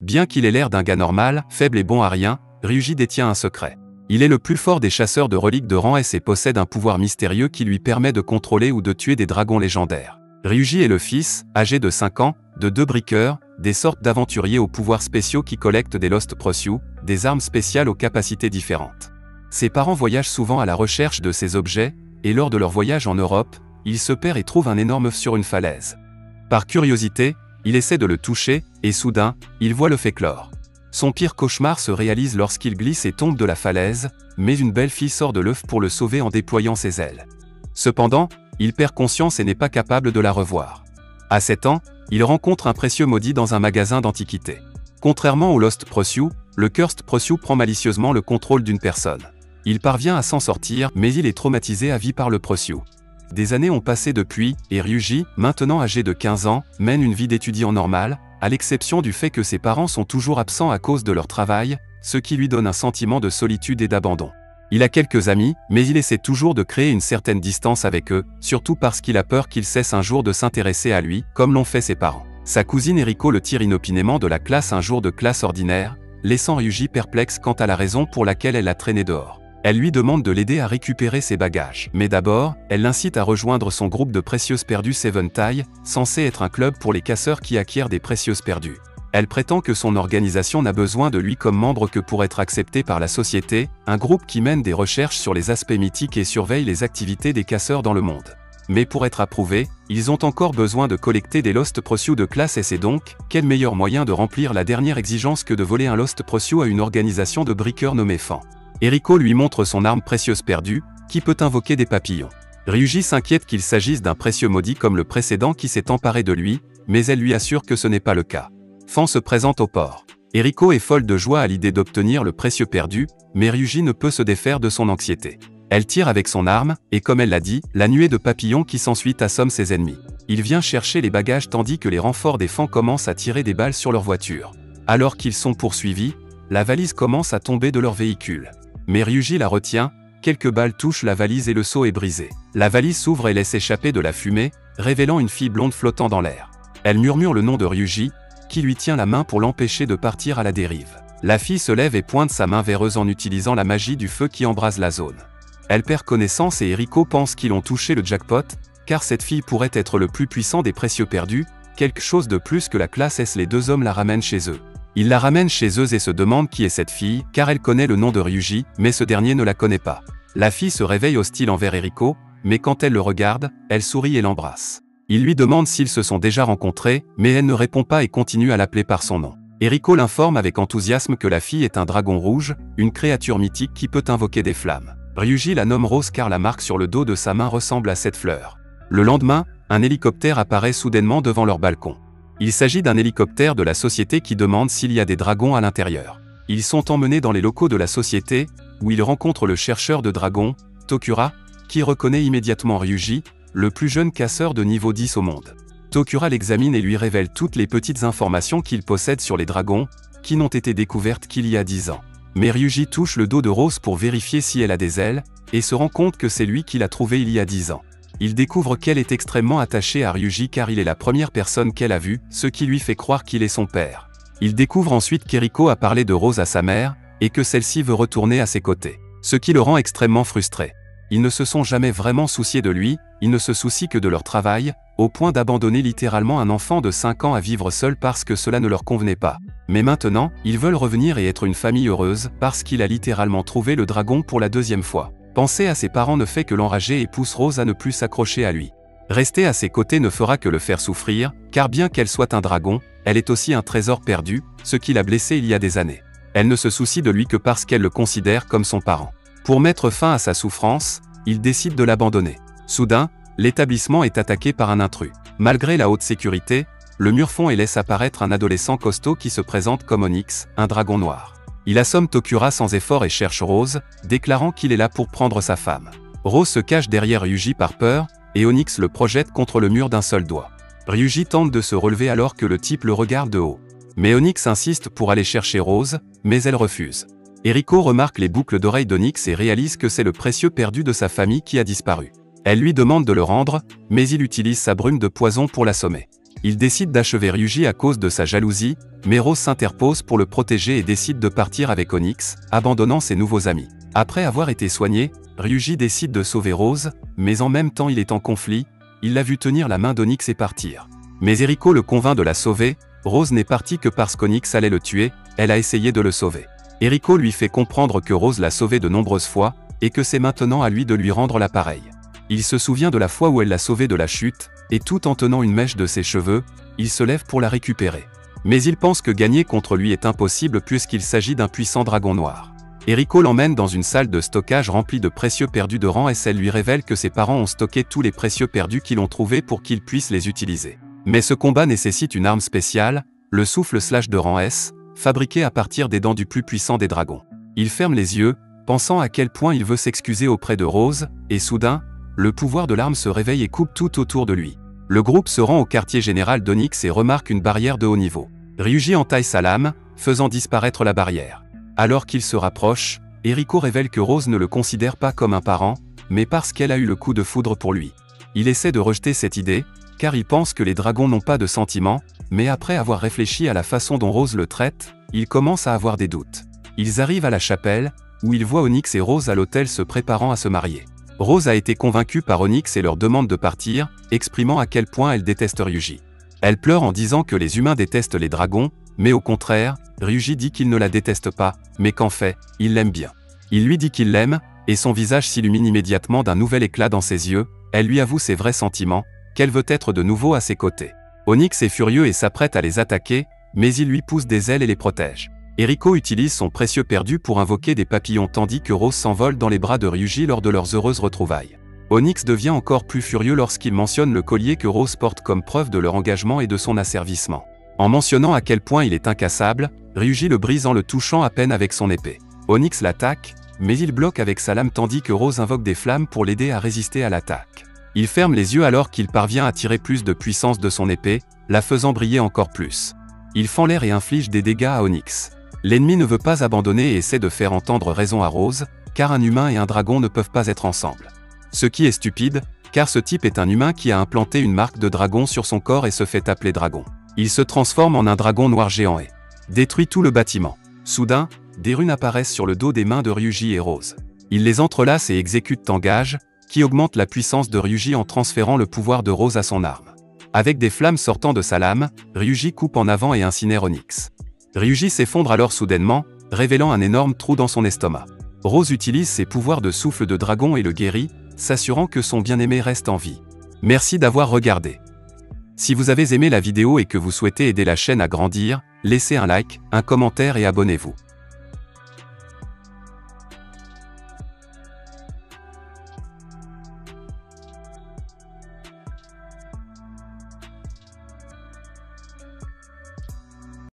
Bien qu'il ait l'air d'un gars normal, faible et bon à rien, Ryuji détient un secret. Il est le plus fort des chasseurs de reliques de rang S et possède un pouvoir mystérieux qui lui permet de contrôler ou de tuer des dragons légendaires. Ryuji est le fils, âgé de 5 ans, de 2 briqueurs, des sortes d'aventuriers aux pouvoirs spéciaux qui collectent des Lost Pursuit, des armes spéciales aux capacités différentes. Ses parents voyagent souvent à la recherche de ces objets, et lors de leur voyage en Europe, il se perd et trouve un énorme œuf sur une falaise. Par curiosité, il essaie de le toucher, et soudain, il voit l'œuf éclore. Son pire cauchemar se réalise lorsqu'il glisse et tombe de la falaise, mais une belle fille sort de l'œuf pour le sauver en déployant ses ailes. Cependant, il perd conscience et n'est pas capable de la revoir. À 7 ans, il rencontre un précieux maudit dans un magasin d'antiquités. Contrairement au Lost Pursuit, le Cursed Pursuit prend malicieusement le contrôle d'une personne. Il parvient à s'en sortir, mais il est traumatisé à vie par le Pursuit. Des années ont passé depuis, et Ryuji, maintenant âgé de 15 ans, mène une vie d'étudiant normal, à l'exception du fait que ses parents sont toujours absents à cause de leur travail, ce qui lui donne un sentiment de solitude et d'abandon. Il a quelques amis, mais il essaie toujours de créer une certaine distance avec eux, surtout parce qu'il a peur qu'ils cessent un jour de s'intéresser à lui, comme l'ont fait ses parents. Sa cousine Eriko le tire inopinément de la classe un jour de classe ordinaire, laissant Ryuji perplexe quant à la raison pour laquelle elle l'a traîné dehors. Elle lui demande de l'aider à récupérer ses bagages. Mais d'abord, elle l'incite à rejoindre son groupe de précieuses perdues Seven Taille, censé être un club pour les casseurs qui acquièrent des précieuses perdues. Elle prétend que son organisation n'a besoin de lui comme membre que pour être acceptée par la société, un groupe qui mène des recherches sur les aspects mythiques et surveille les activités des casseurs dans le monde. Mais pour être approuvés, ils ont encore besoin de collecter des Lost Pursuit de classe S et donc, quel meilleur moyen de remplir la dernière exigence que de voler un Lost Pursuit à une organisation de briqueurs nommée Fan. Eriko lui montre son arme précieuse perdue, qui peut invoquer des papillons. Ryuji s'inquiète qu'il s'agisse d'un précieux maudit comme le précédent qui s'est emparé de lui, mais elle lui assure que ce n'est pas le cas. Fan se présente au port. Eriko est folle de joie à l'idée d'obtenir le précieux perdu, mais Ryuji ne peut se défaire de son anxiété. Elle tire avec son arme, et comme elle l'a dit, la nuée de papillons qui s'ensuit assomme ses ennemis. Il vient chercher les bagages tandis que les renforts des Fan commencent à tirer des balles sur leur voiture. Alors qu'ils sont poursuivis, la valise commence à tomber de leur véhicule. Mais Ryuji la retient, quelques balles touchent la valise et le seau est brisé. La valise s'ouvre et laisse échapper de la fumée, révélant une fille blonde flottant dans l'air. Elle murmure le nom de Ryuji, qui lui tient la main pour l'empêcher de partir à la dérive. La fille se lève et pointe sa main vers eux en utilisant la magie du feu qui embrase la zone. Elle perd connaissance et Eriko pense qu'ils ont touché le jackpot, car cette fille pourrait être le plus puissant des précieux perdus, quelque chose de plus que la classe S. Les deux hommes la ramènent chez eux. Ils la ramènent chez eux et se demandent qui est cette fille, car elle connaît le nom de Ryuji, mais ce dernier ne la connaît pas. La fille se réveille hostile envers Eriko, mais quand elle le regarde, elle sourit et l'embrasse. Il lui demande s'ils se sont déjà rencontrés, mais elle ne répond pas et continue à l'appeler par son nom. Eriko l'informe avec enthousiasme que la fille est un dragon rouge, une créature mythique qui peut invoquer des flammes. Ryuji la nomme Rose car la marque sur le dos de sa main ressemble à cette fleur. Le lendemain, un hélicoptère apparaît soudainement devant leur balcon. Il s'agit d'un hélicoptère de la société qui demande s'il y a des dragons à l'intérieur. Ils sont emmenés dans les locaux de la société, où ils rencontrent le chercheur de dragons, Tokura, qui reconnaît immédiatement Ryuji, le plus jeune casseur de niveau 10 au monde. Tokura l'examine et lui révèle toutes les petites informations qu'il possède sur les dragons, qui n'ont été découvertes qu'il y a 10 ans. Mais Ryuji touche le dos de Rose pour vérifier si elle a des ailes, et se rend compte que c'est lui qui l'a trouvée il y a 10 ans. Il découvre qu'elle est extrêmement attachée à Ryuji car il est la première personne qu'elle a vue, ce qui lui fait croire qu'il est son père. Il découvre ensuite qu'Eriko a parlé de Rose à sa mère, et que celle-ci veut retourner à ses côtés. Ce qui le rend extrêmement frustré. Ils ne se sont jamais vraiment souciés de lui, ils ne se soucient que de leur travail, au point d'abandonner littéralement un enfant de 5 ans à vivre seul parce que cela ne leur convenait pas. Mais maintenant, ils veulent revenir et être une famille heureuse, parce qu'il a littéralement trouvé le dragon pour la 2e fois. Penser à ses parents ne fait que l'enrager et pousse Rose à ne plus s'accrocher à lui. Rester à ses côtés ne fera que le faire souffrir, car bien qu'elle soit un dragon, elle est aussi un trésor perdu, ce qui l'a blessé il y a des années. Elle ne se soucie de lui que parce qu'elle le considère comme son parent. Pour mettre fin à sa souffrance, il décide de l'abandonner. Soudain, l'établissement est attaqué par un intrus. Malgré la haute sécurité, le mur fond et laisse apparaître un adolescent costaud qui se présente comme Onyx, un dragon noir. Il assomme Tokura sans effort et cherche Rose, déclarant qu'il est là pour prendre sa femme. Rose se cache derrière Ryuji par peur, et Onyx le projette contre le mur d'un seul doigt. Ryuji tente de se relever alors que le type le regarde de haut. Mais Onyx insiste pour aller chercher Rose, mais elle refuse. Eriko remarque les boucles d'oreilles d'Onyx et réalise que c'est le précieux perdu de sa famille qui a disparu. Elle lui demande de le rendre, mais il utilise sa brume de poison pour l'assommer. Il décide d'achever Ryuji à cause de sa jalousie, mais Rose s'interpose pour le protéger et décide de partir avec Onyx, abandonnant ses nouveaux amis. Après avoir été soigné, Ryuji décide de sauver Rose, mais en même temps il est en conflit, il l'a vu tenir la main d'Onyx et partir. Mais Eriko le convainc de la sauver, Rose n'est partie que parce qu'Onyx allait le tuer, elle a essayé de le sauver. Eriko lui fait comprendre que Rose l'a sauvé de nombreuses fois, et que c'est maintenant à lui de lui rendre l'appareil. Il se souvient de la fois où elle l'a sauvé de la chute, et tout en tenant une mèche de ses cheveux, il se lève pour la récupérer. Mais il pense que gagner contre lui est impossible puisqu'il s'agit d'un puissant dragon noir. Eriko l'emmène dans une salle de stockage remplie de précieux perdus de rang S. Elle lui révèle que ses parents ont stocké tous les précieux perdus qu'ils ont trouvés pour qu'ils puissent les utiliser. Mais ce combat nécessite une arme spéciale, le souffle / de rang S, fabriqué à partir des dents du plus puissant des dragons. Il ferme les yeux, pensant à quel point il veut s'excuser auprès de Rose, et soudain, le pouvoir de l'arme se réveille et coupe tout autour de lui. Le groupe se rend au quartier général d'Onyx et remarque une barrière de haut niveau. Ryuji entaille sa lame, faisant disparaître la barrière. Alors qu'il se rapproche, Eriko révèle que Rose ne le considère pas comme un parent, mais parce qu'elle a eu le coup de foudre pour lui. Il essaie de rejeter cette idée, car il pense que les dragons n'ont pas de sentiments, mais après avoir réfléchi à la façon dont Rose le traite, il commence à avoir des doutes. Ils arrivent à la chapelle, où ils voient Onyx et Rose à l'hôtel se préparant à se marier. Rose a été convaincue par Onyx et leur demande de partir, exprimant à quel point elle déteste Ryuji. Elle pleure en disant que les humains détestent les dragons, mais au contraire, Ryuji dit qu'il ne la déteste pas, mais qu'en fait, il l'aime bien. Il lui dit qu'il l'aime, et son visage s'illumine immédiatement d'un nouvel éclat dans ses yeux, elle lui avoue ses vrais sentiments, qu'elle veut être de nouveau à ses côtés. Onyx est furieux et s'apprête à les attaquer, mais il lui pousse des ailes et les protège. Eriko utilise son précieux perdu pour invoquer des papillons tandis que Rose s'envole dans les bras de Ryuji lors de leurs heureuses retrouvailles. Onyx devient encore plus furieux lorsqu'il mentionne le collier que Rose porte comme preuve de leur engagement et de son asservissement. En mentionnant à quel point il est incassable, Ryuji le brise en le touchant à peine avec son épée. Onyx l'attaque, mais il bloque avec sa lame tandis que Rose invoque des flammes pour l'aider à résister à l'attaque. Il ferme les yeux alors qu'il parvient à tirer plus de puissance de son épée, la faisant briller encore plus. Il fend l'air et inflige des dégâts à Onyx. L'ennemi ne veut pas abandonner et essaie de faire entendre raison à Rose, car un humain et un dragon ne peuvent pas être ensemble. Ce qui est stupide, car ce type est un humain qui a implanté une marque de dragon sur son corps et se fait appeler dragon. Il se transforme en un dragon noir géant et détruit tout le bâtiment. Soudain, des runes apparaissent sur le dos des mains de Ryuji et Rose. Il les entrelace et exécute Tangage, qui augmente la puissance de Ryuji en transférant le pouvoir de Rose à son arme. Avec des flammes sortant de sa lame, Ryuji coupe en avant et incinère Onyx. Ryuji s'effondre alors soudainement, révélant un énorme trou dans son estomac. Rose utilise ses pouvoirs de souffle de dragon et le guérit, s'assurant que son bien-aimé reste en vie. Merci d'avoir regardé. Si vous avez aimé la vidéo et que vous souhaitez aider la chaîne à grandir, laissez un like, un commentaire et abonnez-vous.